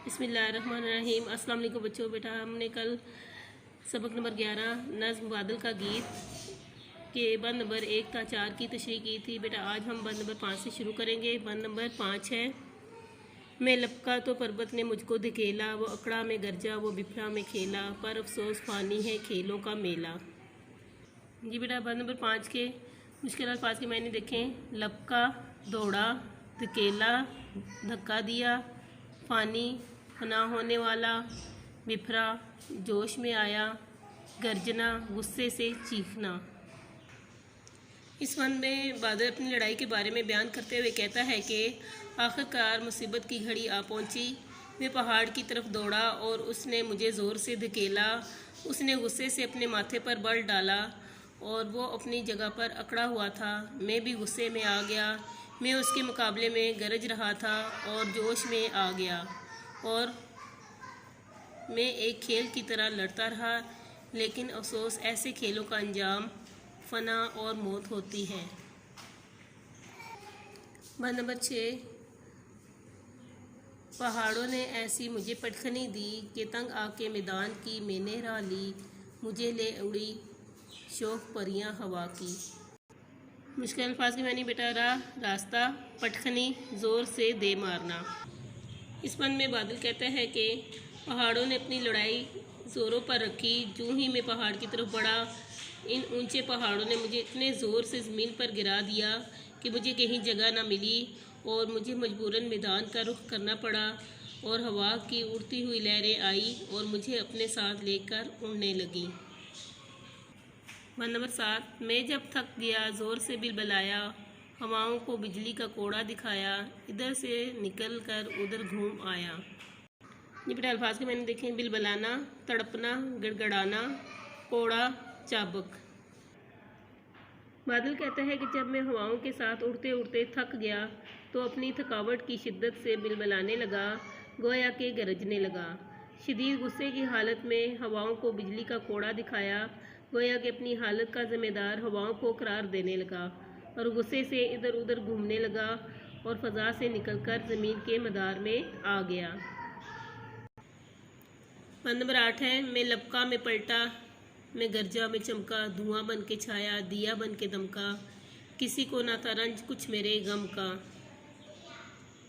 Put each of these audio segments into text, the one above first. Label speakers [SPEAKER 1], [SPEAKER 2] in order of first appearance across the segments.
[SPEAKER 1] बिस्मिल्लाहिर्रहमानिर्रहीम। अस्सलाम वालेकुम बच्चों। बेटा हमने कल सबक नंबर 11 नज़्म बादल का गीत के बंद नंबर 1 था 4 की तशरीह की थी। बेटा आज हम बंद नंबर 5 से शुरू करेंगे। बंद नंबर 5 है, मैं लपका तो पर्वत ने मुझको धकेला, वो अकड़ा में गरजा वो बिफरा में खेला, पर अफसोस फानी है खेलों का मेला। जी बेटा बंद नंबर 5 के मुश्किल अल्फाज के मैंने देखें। लपका दौड़ा, धकेला धक्का दिया, फानी फना होने वाला, बिफरा जोश में आया, गर्जना गुस्से से चीखना। इस बंद में बादल अपनी लड़ाई के बारे में बयान करते हुए कहता है कि आखिरकार मुसीबत की घड़ी आ पहुंची। मैं पहाड़ की तरफ दौड़ा और उसने मुझे ज़ोर से धकेला। उसने गुस्से से अपने माथे पर बल डाला और वो अपनी जगह पर अकड़ा हुआ था। मैं भी गुस्से में आ गया। मैं उसके मुकाबले में गरज रहा था और जोश में आ गया और मैं एक खेल की तरह लड़ता रहा, लेकिन अफसोस ऐसे खेलों का अंजाम फना और मौत होती है। बंद नंबर 6, पहाड़ों ने ऐसी मुझे पटखनी दी कि तंग आके मैदान की मैंने राह ली, मुझे ले उड़ी शौक परियां हवा की। मुश्किल अल्फाज के मानी बेटा रास्ता, पटखनी जोर से दे मारना। इस बंद में बादल कहता है कि पहाड़ों ने अपनी लड़ाई ज़ोरों पर रखी। जो ही मैं पहाड़ की तरफ बढ़ा, इन ऊंचे पहाड़ों ने मुझे इतने ज़ोर से ज़मीन पर गिरा दिया कि मुझे कहीं जगह ना मिली और मुझे मजबूरन मैदान का रुख करना पड़ा और हवा की उड़ती हुई लहरें आई और मुझे अपने साथ लेकर उड़ने लगी। बंद नंबर 7, मैं जब थक गया ज़ोर से बिलबलाया, हवाओं को बिजली का कोड़ा दिखाया, इधर से निकल कर उधर घूम आया। ये बेटा अल्फाज के मैंने देखें। बिलबलाना, तड़पना, गड़गड़ाना, कोड़ा, चाबक। बादल कहता है कि जब मैं हवाओं के साथ उड़ते उड़ते थक गया तो अपनी थकावट की शिद्दत से बिलबलाने लगा, गोया के गरजने लगा। शदीद गुस्से की हालत में हवाओं को बिजली का कोड़ा दिखाया, गोया कि अपनी हालत का जिम्मेदार हवाओं को करार देने लगा और गुस्से से इधर उधर घूमने लगा और फ़ज़ा से निकलकर ज़मीन के मदार में आ गया। बंद नंबर 8 है, मैं लपका में पलटा, मैं गरजा में चमका, धुआं बन के छाया, दिया बन के दमका, किसी को ना था रंज कुछ मेरे गम का।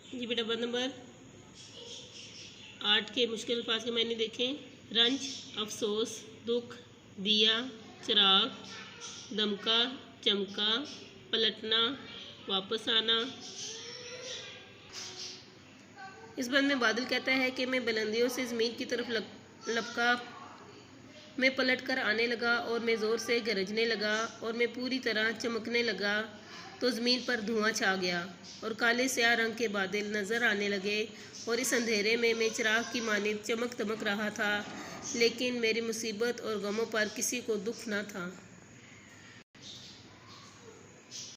[SPEAKER 1] जी बेटा बंद नंबर 8 के मुश्किल अल्फाज के मैंने देखें। रंज, अफसोस, दुख, दिया, चिराग, दमका, चमका, पलटना, वापस आना। इस बंद में बादल कहता है कि मैं बुलंदियों से ज़मीन की तरफ लपका, मैं पलट कर आने लगा और मैं ज़ोर से गरजने लगा और मैं पूरी तरह चमकने लगा तो ज़मीन पर धुआं छा गया और काले स्याह रंग के बादल नज़र आने लगे और इस अंधेरे में मैं चिराग की मानिंद चमक दमक रहा था, लेकिन मेरी मुसीबत और गमों पर किसी को दुख न था।